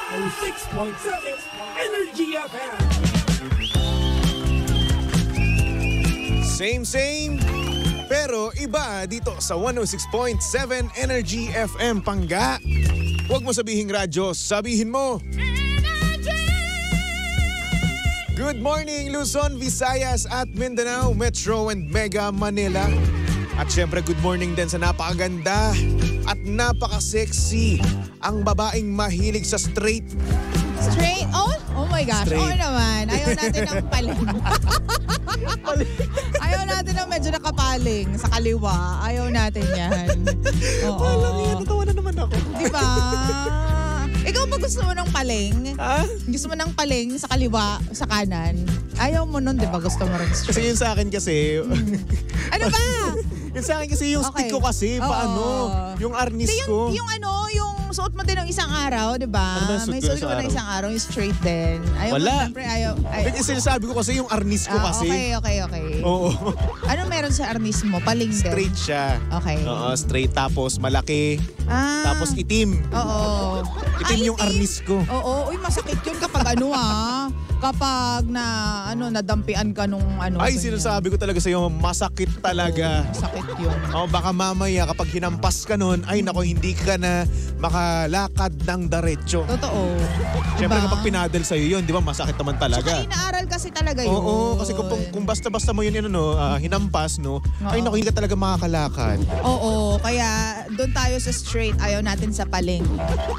106.7 Energy FM. Same, pero iba dito sa 106.7 Energy FM Pangga. Huwag mo sabihin radyo, sabihin mo. Good morning Luzon, Visayas at Mindanao, Metro and Mega Manila. At syempre good morning din sa napakaganda at napaka-sexy ang babaeng mahilig sa straight. Straight? Oh my gosh. Straight. Oo naman. Ayaw natin ng paling. Ayaw natin ng medyo nakapaling sa kaliwa. Ayaw natin yan. Oo. Walang yan, natawa na naman ako. Diba? Ikaw ba gusto mo ng paling? Ha? Gusto mo ng paling sa kaliwa, sa kanan? Ayaw mo nun, diba? Gusto mo rin straight. Kasi yun sa akin kasi... Ano ba? Yun sa akin kasi yung stick ko kasi, Oo. paano? Yung arnis ko. Yung suot mo din ng isang araw, di ba? Ano ba yung suot May ko suot sa ko na araw? isang araw, yung straight din. Ayaw Wala. mo, siyempre, ayaw. Kasi sinasabi ko kasi yung arnis ko kasi. Okay. Oo. Ano meron sa arnis mo? Paling din? Straight siya. Okay. Oo, straight tapos malaki. Tapos itim. Oo. Itim yung arnis ko. Oo. Uy, masakit yun kapag kapag nadampian ka nung Ay, ganyan. sinasabi ko talaga sa'yo, masakit talaga. Masakit yun. Baka mamaya kapag hinampas ka nun, ay nako, hindi ka na makalakad ng diretso. Totoo. Siyempre Diba? kapag pinadel sa'yo yun, di ba masakit naman talaga. Tsaka inaaral kasi talaga yun. Oo, kasi kung basta-basta mo yun hinampas, ay nako, hindi ka talaga makakalakad. Oo, kaya doon tayo sa straight. Ayaw natin sa paling.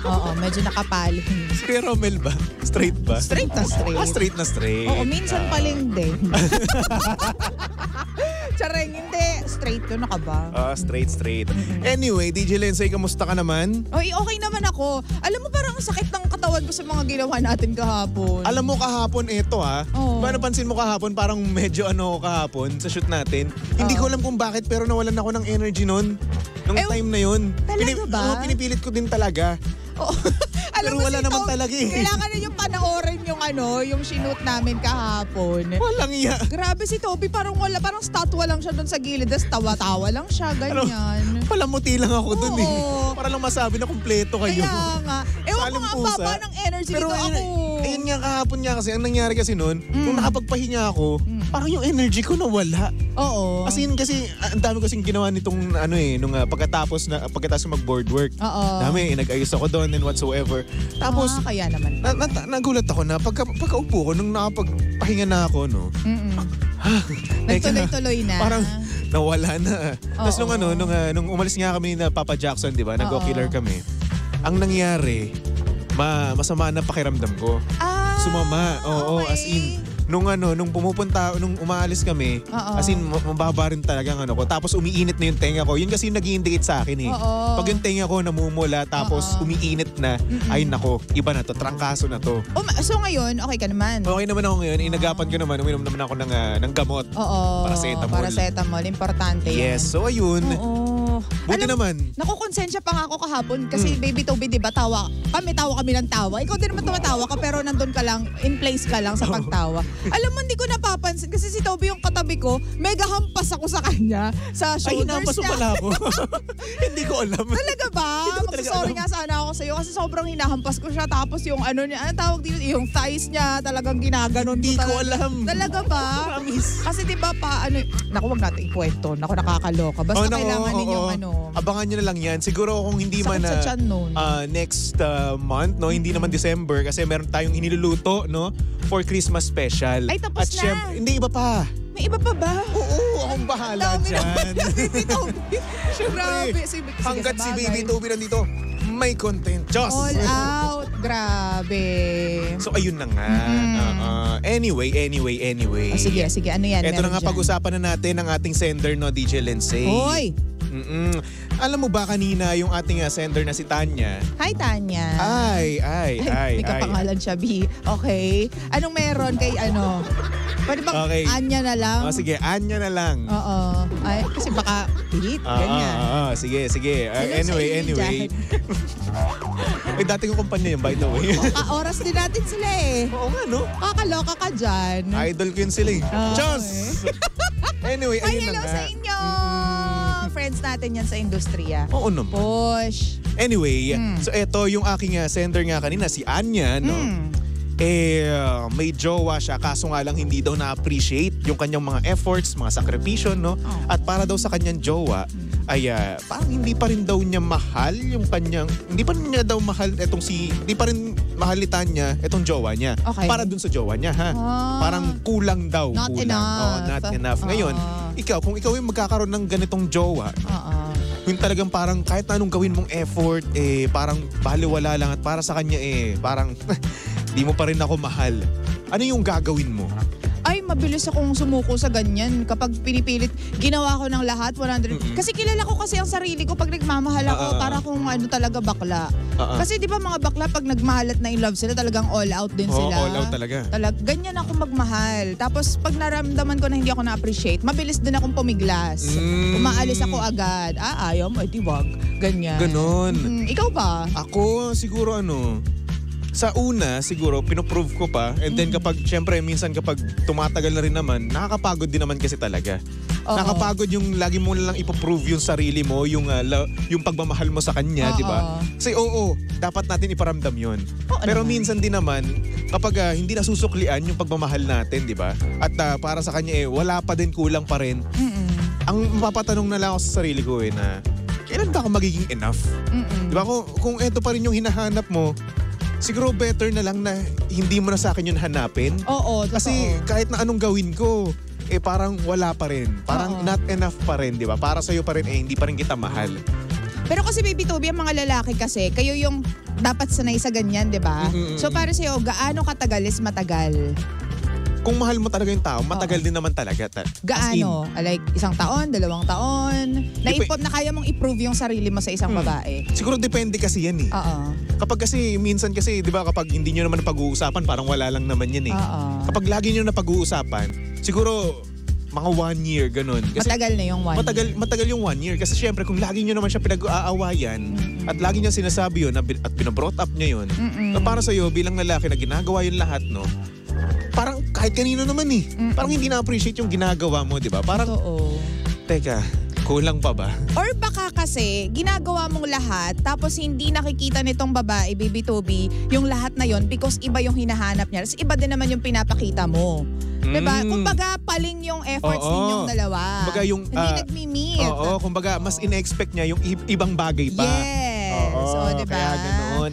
Oo, medyo nakapaling. Kaya Romel ba? Straight ba? Straight na straight. Straight na straight. Oo, minsan paling din. Tsareng, hindi. Straight yun, naka ba? Straight. Anyway, DJ Lensay, kamusta ka naman? Oy, okay naman ako. Alam mo, parang ang sakit ng katawan ko sa mga ginawa natin kahapon. Alam mo kahapon ito Oo. Ba napansin mo kahapon parang medyo kahapon sa shoot natin. Hindi ko alam kung bakit pero nawalan ako ng energy noon. Nung time na yun. Talaga ba? Pinipilit ko din talaga. Oo. Alam Pero mo, wala si naman Tom, talaga eh. Kailangan na yung panoorin yung shoot namin kahapon. Walang iya. Grabe si Toby, parang statwa lang siya doon sa gilid. Tas tawa-tawa lang siya, ganyan. Palamuti lang ako dun eh. Oo. Para lang masabi na kumpleto kayo. Kaya nga. Ewan ko nga, ang Saling baba pusa. ng energy Pero dito ako. ayun nga kahapon nga kasi, ang nangyari kasi noon, nung nakapagpahinga ako, parang yung energy ko nawala. Oo. Kasi ang dami kasing ginawa nitong nung pagkatapos mag-board work. Oo. Dami, nag-ayos ako doon and whatsoever. Tapos, kaya naman. nagulat ako na pagkaupo ko, nung nakapagpahinga na ako, Nagtuloy-tuloy na. parang nawala na. Tapos Oo. nung umalis nga kami na Papa Jackson, di ba? Nag-o-killer kami. Ang nangyari, masama na pakiramdam ko. Sumama. Oo, okay. as in. Nung umaalis kami, Oo. as in, mababa rin talaga ko. Tapos umiinit na yung tenga ko. Yun kasi yung nag-i-indicate sa akin eh. Oo. Pag yung tenga ko namumula, tapos umiinit na, ay nako, iba na to, trangkaso na to. So ngayon, okay ka naman? Okay naman ako ngayon, inagapan ko naman, uminom naman ako ng gamot. Oo. Paracetamol. Importante yan. Yes, so ayun. Oo. Buti naman. Nakukonsensya pa nga ako kahapon kasi Baby Toby, di ba, tawa kami ng tawa. Ikaw din naman tumatawa ka pero nandun ka lang, in place ka lang sa pagtawa. Alam mo, hindi ko napapansin kasi si Toby yung katabi ko, mega hampas ako sa kanya, sa Ay, shoulders hinampas mo niya. pala ako. Hindi ko alam. Talaga ba? Hindi ko talaga Sorry alam. nga sana ako sa'yo kasi sobrang hinahampas ko siya tapos yung niya, tawag dito, yung thighs niya talagang ginaganon Hindi ko talaga. alam. Talaga ba? Promise. Kasi di ba naku, wag natin ikwento. Naku, nakakaloka. Basta kailangan ninyong Abangan nyo na lang yan. Siguro kung hindi Sakit man sa tiyan nun. next month, hindi naman December kasi meron tayong iniluluto, for Christmas special. Ay, tapos At na. syempre, hindi iba pa. May iba pa ba? Oo, akong bahala Dami dyan. naman na Baby Toby. Grabe. Sige, Hanggat si sabagay. Baby Toby nandito, may content. Diyos! All out. Grabe. So ayun na nga. Anyway. Sige. Ano yan? Ito na meron nga dyan? pag-usapan na natin ang ating sender, DJ Lensay. Hoy! Alam mo ba kanina yung ating sender na si Tanya? Hi, Tanya. Ay. May kapangalan siya, B. Okay. Anong meron kay Pwede bang Okay. Anya na lang? Sige, Anya na lang. Oo. Ay, kasi baka hit, ganyan. Sige. Hello sa inyo Anyway. dyan. Dati kong kumpanya yun, by the way. Oras din natin sila eh. Oo nga, no? Kakaloka ka dyan. Idol ko yun sila eh. Okay. Diyos! Anyway, Ay, ayun na hello nga. sa inyo. Friends natin yan sa industriya. Oo naman. Push. Anyway, so eto yung aking sender nga kanina, si Anya, no? May jowa siya kaso nga lang hindi daw na-appreciate yung kanyang mga efforts, mga sakripisyo, no? At para daw sa kanyang jowa ay parang hindi pa rin daw niya mahal yung kanyang, hindi pa rin niya daw mahal hindi pa rin mahalitan niya itong jowa niya. Okay. Para dun sa jowa niya, ha? Parang kulang daw. Not kulang. enough. Not enough. Ngayon, kung ikaw yung magkakaroon ng ganitong jowa, yung talagang parang kahit na anong gawin mong effort, parang baliwala lang at para sa kanya, parang di mo pa rin ako mahal. Ano yung gagawin mo? Ay, mabilis akong sumuko sa ganyan. Kapag pinipilit, ginawa ko ng lahat, 100. Kasi kilala ko kasi ang sarili ko pag nagmamahal ako, para kung ano talaga bakla. Kasi di ba mga bakla, pag nagmahal at na in love sila, talagang all out din sila. all out talaga. Ganyan ako magmahal. Tapos pag naramdaman ko na hindi ako na-appreciate, mabilis din akong pumiglas. Umaalis ako agad. Ayaw mo, di wag. Ganyan. Ganon. Ikaw ba? Ako, siguro sa una, siguro, pinoprove ko pa. And then syempre, minsan kapag tumatagal na rin naman, nakakapagod din naman kasi talaga. Nakakapagod yung lagi mo na lang ipoprove yung sarili mo, yung pagmamahal mo sa kanya, di ba? Kasi dapat natin iparamdam yun. Pero minsan din naman, kapag hindi nasusuklian yung pagmamahal natin, di ba? At para sa kanya, wala pa din, kulang pa rin. Ang mapapatanong na lang ako sa sarili ko na, kailan ba ako magiging enough? Di ba? Kung eto pa rin yung hinahanap mo, siguro better na lang na hindi mo na sa akin yun hanapin. Oo, totoo. Kasi kahit na anong gawin ko, parang wala pa rin. Parang not enough pa rin, di ba? Para sa'yo pa rin, hindi pa rin kita mahal. Pero kasi Baby Toby, ang mga lalaki kasi, kayo yung dapat sanay sa ganyan, di ba? So para sa'yo, gaano katagal is matagal? Kung mahal mo talaga yung tao, matagal din naman talaga. Gaano? Like 1 taon, 2 taon? Na kaya mong i-prove yung sarili mo sa isang babae? Siguro depende kasi yan Kapag kasi, minsan kasi, di ba kapag hindi nyo naman pag-uusapan, parang wala lang naman yan Kapag lagi nyo na pag-uusapan, siguro mga 1 year, ganun. Kasi matagal na yung 1 year. Matagal yung 1 year. Kasi syempre, kung lagi nyo naman siya pinag-aawayan at lagi niya sinasabi yun at binabrought up niya yun, na para sa'yo, bilang lalaki na ginagawa yun lahat, no? Parang kahit kanino naman parang hindi na-appreciate yung ginagawa mo, di ba? Parang, teka, kulang pa ba? Or baka kasi, ginagawa mong lahat, tapos hindi nakikita nitong babae, Baby Toby, yung lahat na yon because iba yung hinahanap niya. Tapos iba din naman yung pinapakita mo. Diba? Kumbaga, paling yung efforts ninyong dalawa. Kumbaga yung, hindi nagmi-meet. Kumbaga, mas in-expect niya yung ibang bagay pa. Yes. Diba? Kaya ganoon.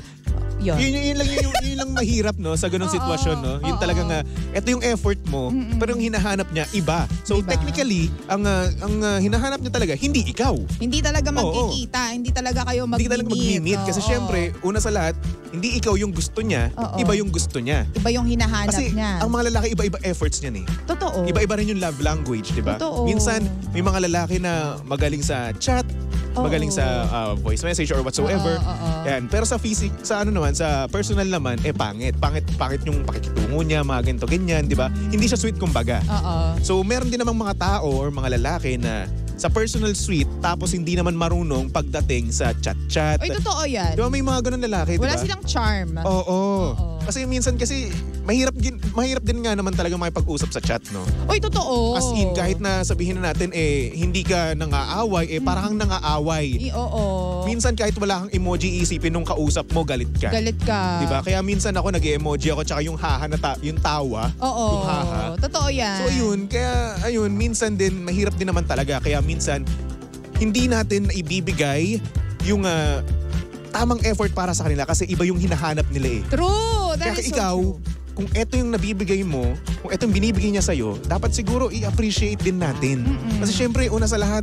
Yun lang mahirap, no, sa ganung sitwasyon, no. Yun talagang ito yung effort mo, pero yung hinahanap niya iba. So technically, ang hinahanap niya talaga hindi ikaw. Hindi talaga magkikita, hindi talaga kayo mag-meet. Hindi talaga mag-meet kasi syempre, una sa lahat, hindi ikaw yung gusto niya, iba yung gusto niya. Iba yung hinahanap niya. Kasi ang mga lalaki iba-iba efforts niyan Totoo. Iba-iba rin yung love language, 'di ba? Minsan may mga lalaki na magaling sa chat, magaling sa voice message or whatsoever. Yan. Pero sa sa personal naman, pangit. Pangit yung pakikitungo niya, mga ganito, ganyan, di ba? Hindi siya sweet kumbaga. So, meron din namang mga tao or mga lalaki na sa personal sweet, tapos hindi naman marunong pagdating sa chat-chat. Ay, totoo yan. Di ba may mga ganun lalaki, di ba? Wala silang charm. Oo. Kasi minsan mahirap din nga naman talaga makipag-usap sa chat, no? Oy, totoo. As in, kahit na sabihin na natin, hindi ka nangaaway, parang kang nangaaway. Minsan kahit wala kang emoji, isipin nung kausap mo, galit ka. Galit ka. Diba? Kaya minsan ako nag-emoji ako, tsaka yung haha yung tawa. Yung haha. Totoo yan. So ayun, minsan din, mahirap din naman talaga. Kaya minsan, hindi natin ibibigay yung tamang effort para sa kanila kasi iba yung hinahanap nila True! That Kaya is ikaw, so true. Kung eto yung nabibigay mo, kung eto yung binibigay niya sa'yo, dapat siguro i-appreciate din natin. Kasi syempre, una sa lahat,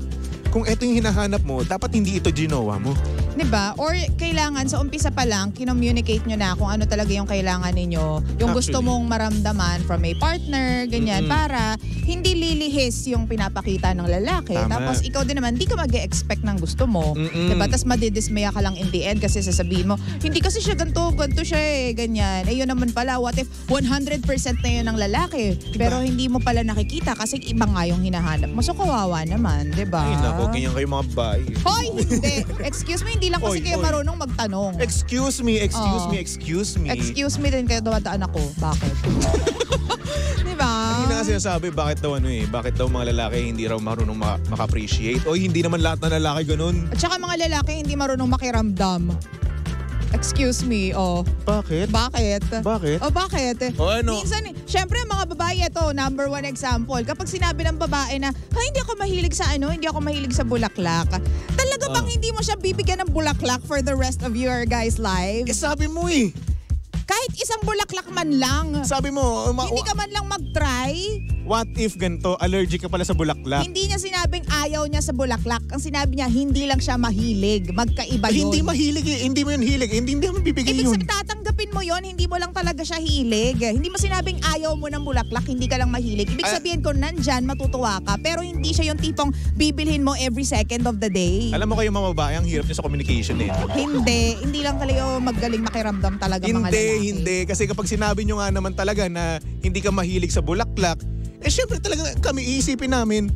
kung eto yung hinahanap mo, dapat hindi ito ginawa mo. Diba? Or kailangan sa umpisa pa lang, kinommunicate nyo na kung ano talaga yung kailangan ninyo. Yung gusto mong maramdaman from a partner, ganyan. Para hindi lilihis yung pinapakita ng lalaki. Tama. Tapos ikaw din naman, hindi ka mag-expect ng gusto mo. Diba? Tapos madidismaya ka lang in the end kasi sasabihin mo, hindi kasi siya ganito siya ganyan. Yun naman pala, what if 100% na yun ng lalaki? Diba? Pero hindi mo pala nakikita kasi iba nga yung hinahanap mo. So kawawa naman, diba? Ay nako, ganyan kayo mga babae. Hoy, hindi. Excuse me, hindi lang kasi kayo marunong magtanong. Excuse me. Excuse me din kayo dumadaan ako. Bakit? Diba? Kanina nga sinasabi, bakit daw mga lalaki hindi raw marunong maka-appreciate? O hindi naman lahat ng lalaki ganun. At saka mga lalaki hindi marunong makiramdam. Excuse me, Bakit? Bakit? Bakit? Bakit? O ano? Minsan, syempre mga babae, ito, number one example. Kapag sinabi ng babae na, hindi ako mahilig sa hindi ako mahilig sa bulaklak. Talaga bang hindi mo siya bibigyan ng bulaklak for the rest of your guys' life? Sabi mo eh. Kahit isang bulaklak man lang. Sabi mo, Hindi ka man lang mag-try. what if ganito, allergic ka pala sa bulaklak? Hindi niya sinabing ayaw niya sa bulaklak. Ang sinabi niya, hindi lang siya mahilig. Magkaiba yun. Hindi mahilig eh. Hindi mo yun hilig. Hindi mo bibigay Ibig yun. sabihin, tatanggapin mo yon, hindi mo lang talaga siya hilig. Hindi mo sinabing ayaw mo ng bulaklak, hindi ka lang mahilig. Ibig sabihin kung nandyan, matutuwa ka. Pero hindi siya yung tipong bibilhin mo every second of the day. Alam mo kayo mga babae, ang hirap niya sa communication eh. Hindi lang talaga magaling makiramdam talaga mga lalaki. Hindi. Kasi kapag sinabi nyo nga naman talaga na hindi ka mahilig sa bulaklak, syempre talaga kami iisipin namin,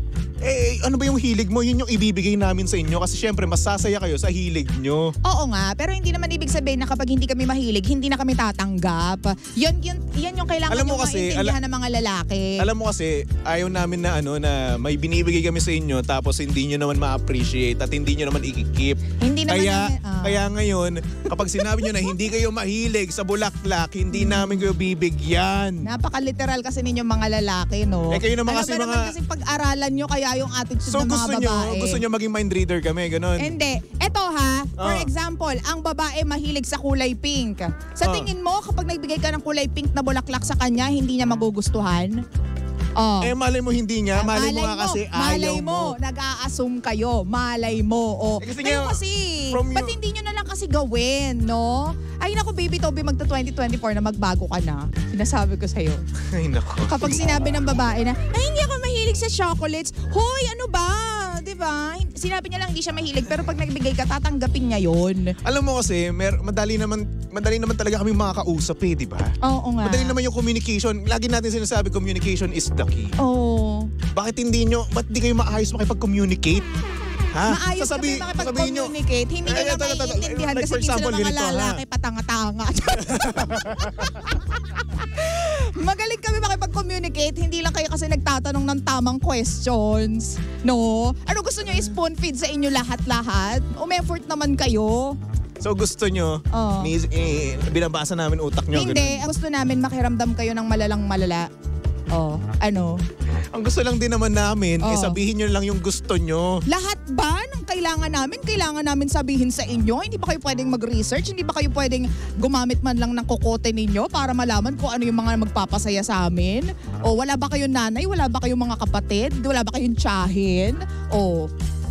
ano ba yung hilig mo? Yun yung ibibigay namin sa inyo kasi syempre masasaya kayo sa hilig nyo. Oo nga, pero hindi naman ibig sabihin na kapag hindi kami mahilig, hindi na kami tatanggap. Yan yung kailangan yung maintindihan ng mga lalaki. Alam mo kasi, ayaw namin na na may binibigay kami sa inyo tapos hindi nyo naman ma-appreciate at hindi nyo naman ikikip. Hindi naman Kaya ngayon, kapag sinabi nyo na hindi kayo mahilig sa bulaklak, hindi namin kayo bibigyan. Napaka-literal kasi ninyo mga lalaki, no? Kayo naman kasi naman kasi pag-aralan nyo kaya yung attitude ng mga babae. Gusto nyo maging mind reader kami, ganun. Hindi. Eto for example, ang babae mahilig sa kulay pink. Sa tingin mo, kapag nagbigay ka ng kulay pink na bulaklak sa kanya, hindi niya magugustuhan? Malay mo hindi niya. Malay mo nga kasi ayaw mo. Nag-a-assume kayo. Malay mo. Kasi Kayo kasi, ba't hindi nyo na lang kasi gawin, no? Ay naku, baby Toby, magta 2024 na magbago ka na. Sinasabi ko sa'yo. Ay naku. Kapag sinabi ng babae na, hindi ako mahilig sa chocolates. Hoy, ano ba? Diba? Sinabi niya lang hindi siya mahilig, pero pag nagbigay ka, tatanggapin niya yun. Alam mo kasi, madali naman talaga kami makakausap di ba? Oo nga. Madali naman yung communication. Lagi natin sinasabi, communication is the key. Oo. Ba't di kayo maayos makipag-communicate? Ha? Maayos kami makipag-communicate. Hindi nyo na maiintindihan kasi minsan ng mga lalaki patanga-tanga. Magaling kami makipag-communicate. Hindi lang kayo kasi nagtatanong ng tamang questions. No? Ano gusto nyo i-spoon feed sa inyo lahat-lahat? Umeffort naman kayo. So gusto nyo, binabasa namin utak nyo? Hindi. Gusto namin makiramdam kayo ng malala. Ano? Ang gusto lang din naman namin, sabihin nyo lang yung gusto nyo. Lahat ba ng kailangan namin sabihin sa inyo? Hindi ba kayo pwedeng mag-research? Hindi ba kayo pwedeng gumamit man lang ng kokote ninyo para malaman kung ano yung mga magpapasaya sa amin? O wala ba kayong nanay? Wala ba kayong mga kapatid? Wala ba kayong tiyahin? O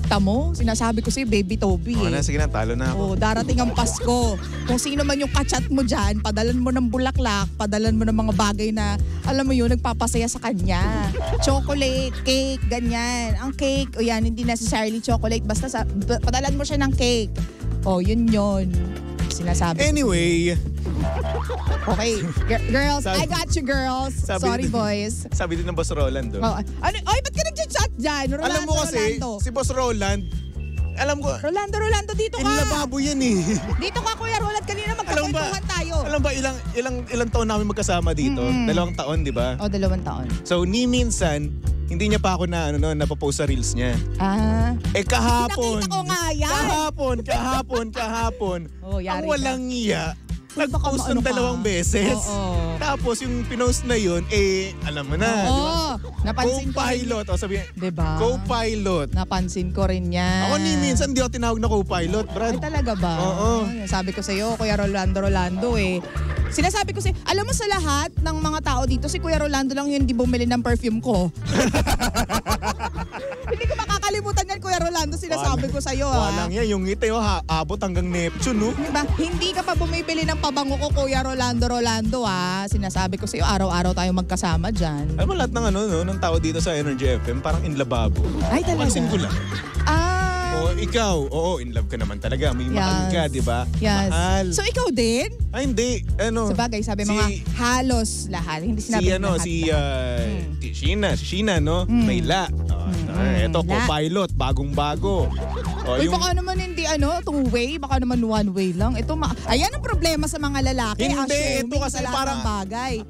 tamo, sinasabi ko sa'yo, baby Toby Sige na, talo na ako. Darating ang Pasko. Kung sino man yung kachat mo dyan, padalan mo ng bulaklak, padalan mo ng mga bagay na, alam mo yun, nagpapasaya sa kanya. Chocolate, cake, ganyan. Ang cake, hindi necessarily chocolate, basta padalan mo siya ng cake. Yun. Sinasabi. Anyway. Okay. Girls, I got you, girls. Sorry, boys. Sabi din ng Boss Roland. Ba't ka nag-chat dyan? Alam mo kasi, si Boss Roland, alam ko. Rolando, dito ka. Inlababo yan eh. Dito ka, Kuya Roland. Kanina magkakwentuhan tayo. Alam ba, ilang taon namin magkasama dito? 2 taon, di ba? 2 taon. So, minsan, hindi niya pa ako napopost sa reels niya. Kahapon. Nakita ko nga yan. Kahapon. Yari ang walang iya. Nag-post ng ka? 2 beses. Tapos yung pinost na yun, alam mo na. Napansin ko rin. Co-pilot. Sabi, diba? Co-pilot. Napansin ko rin yan. Ako minsan di ako tinawag na co-pilot, Brad. Ay talaga ba? Oo. Sabi ko sa'yo, Kuya Rolando Sinasabi ko alam mo sa lahat ng mga tao dito, si Kuya Rolando lang yung hindi bumili ng perfume ko. Hindi ko makakalimutan yan, Kuya Rolando, sinasabi ko sa'yo. Walang yan, yung ngiti abot hanggang Neptune, no? Diba? Hindi ka pa bumibili ng pabango ko, Kuya Rolando. Sinasabi ko sa'yo, araw-araw tayo magkasama dyan. Alam mo lahat ng tao dito sa Energy FM, parang in lababo. Ay, talaga? Pansin ko lang. Ikaw, in love ka naman talaga. May mahal ka, di ba? Yes. Mahal. So, ikaw din? Ay, hindi. Sabagay, sabi mga halos lahat. Hindi sinabi lahat. Si Sheena, no? Mayla. Ito, co-pilot, bagong-bago. Baka naman hindi two-way, baka naman one-way lang. Ayan ang problema sa mga lalaki. Hindi, ito kasi sa parang bagay.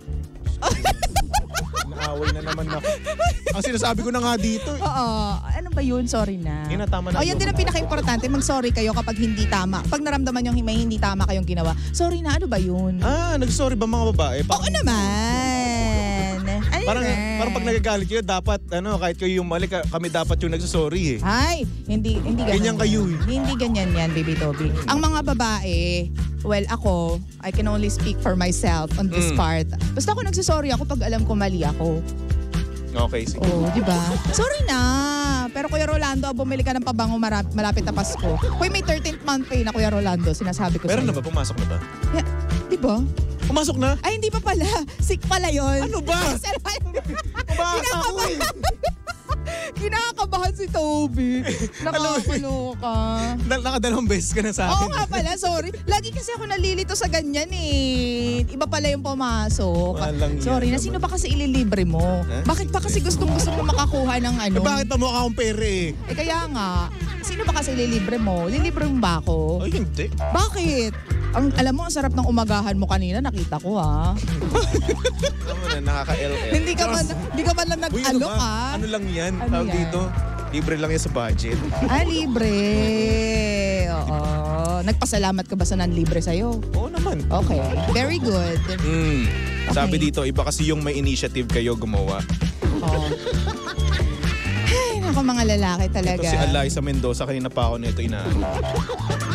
Naaway na naman ako. Ang sinasabi ko na nga dito. Oo. Ano ba yun? Sorry na. Yun na, tama na. O, yan din ang pinaka-importante. Mag-sorry kayo kapag hindi tama. Pag naramdaman yung may hindi tama kayong ginawa. Sorry na, ano ba yun? Nag-sorry ba mga babae? Oo naman. Ano Parang pag nagagalit kayo, dapat, kahit kayo yung mali, kami dapat yung nagsasorry eh. Ay, hindi ganyan. Ganyan kayo eh. Hindi ganyan yan, baby Toby. Ang mga babae, well, ako, I can only speak for myself on this part. Basta ako nagsasorry ako pag alam ko mali ako. Okay, sige. Oo, di ba? Sorry na. Pero Kuya Rolando, bumili ka ng pabango malapit na Pasko. Hoy, may 13th month pay na Kuya Rolando, sinasabi ko sa'yo. Meron na ba? Pumasok na ba? Yeah, di ba? Pumasok na? Ay, hindi pa pala. Sick pala yun. Ano ba? Pumasok ako eh. Kinakabahan si Toby. Nakakaloka. Nakadalawang beses ka na sa akin. Oo nga pala, sorry. Lagi kasi ako nalilito sa ganyan eh. Iba pala yung pumasok. Walang Sorry yan na, sino ba kasi ililibre mo? Bakit ba kasi gusto mo makakuha ng ano? Bakit mo akong pere eh? Kaya nga, sino ba kasi ililibre mo? Lilibre mo ba ako? Ay, hindi. Bakit? Alam mo, ang sarap ng umagahan mo kanina, nakita ko ha. Alam mo na, nakaka-LL. Hindi ka man lang Uy, nag-alok ba? ha. Ano lang yan? Ano Tawag yan? dito. Libre lang yan sa budget. Libre. Oo. Nagpasalamat ka ba sa nanlibre sa'yo? Oo naman. Okay. Very good. Sabi dito, iba kasi yung may initiative kayo gumawa. Oh. Ay, naku mga lalaki talaga. Ito si Eliza Mendoza, kanina pa ako nito inaano.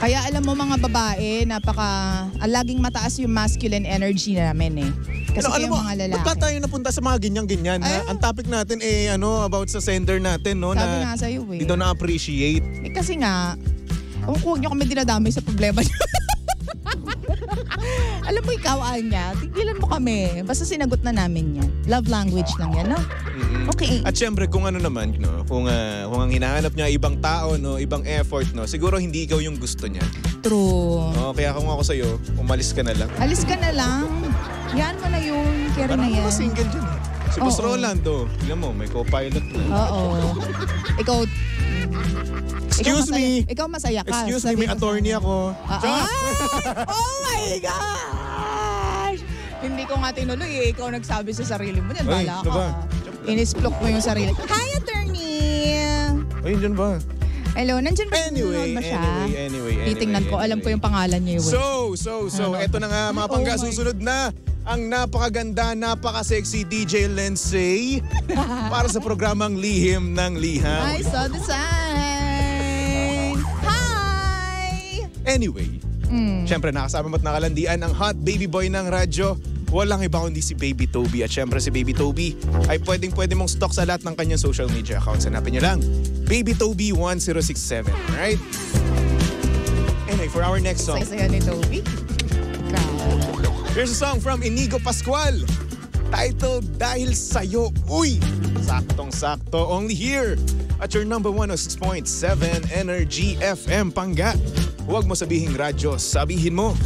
Kaya alam mo mga babae, laging mataas yung masculine energy namin eh. Kasi Alam kayong mo, mga lalaki. ba't ba tayo napunta sa mga ganyan-ganyan? Ang topic natin about sa sender natin, no? Sabi na nga sa'yo eh. Di daw na-appreciate. Kasi nga, huwag niyo kami dinadamay sa problema niyo. Alam mo ikaw, Anya, tigilan mo kami. Basta sinagot na namin yan. Love language lang yan, no? Okay. At syempre, kung ano naman, no? Kung ang hinahanap niya ibang tao, no? Ibang effort, no? Siguro hindi ikaw yung gusto niya. True. Kaya kung ako sa'yo, umalis ka na lang. Alis ka na lang. Yan mo na yun. Kaya na yan. Parang single dyan eh. Si Boss Rolando, tingnan mo, may co-pilot na. Oo. Ikaw, Excuse me. Ikaw masaya ka. Excuse me, may attorney ako. Oh my gosh! Hindi ko nga tinuloy eh. Ikaw nagsabi sa sarili mo. Yan, Ay, bala ano ka. ba? Inisplok mo yung sarili. Hi, attorney! Ay, dyan ba? Hello, nandyan ba? Anyway. Titingnan ko. Alam ko yung pangalan niya. So, eto na nga mga pangga. Susunod na ang napakaganda, napaka-sexy DJ Lindsay para sa programang Lihim ng Liham. I saw the sign. Hi! Anyway, syempre nakasama mo't nakalandian ang hot baby boy ng radyo. Walang iba kundi si Baby Toby. At syempre si Baby Toby ay pwede mong stalk sa lahat ng kanyang social media accounts. Hanapin niyo lang, Baby Toby 1067. Alright? Anyway, for our next song, Saya ni Toby. here's a song from Inigo Pascual. Titled Dahil Sa'yo. Uy! Saktong-sakto. Only here at your number 106.7 Energy FM Pangga. Huwag mo sabihing radyo, sabihin mo.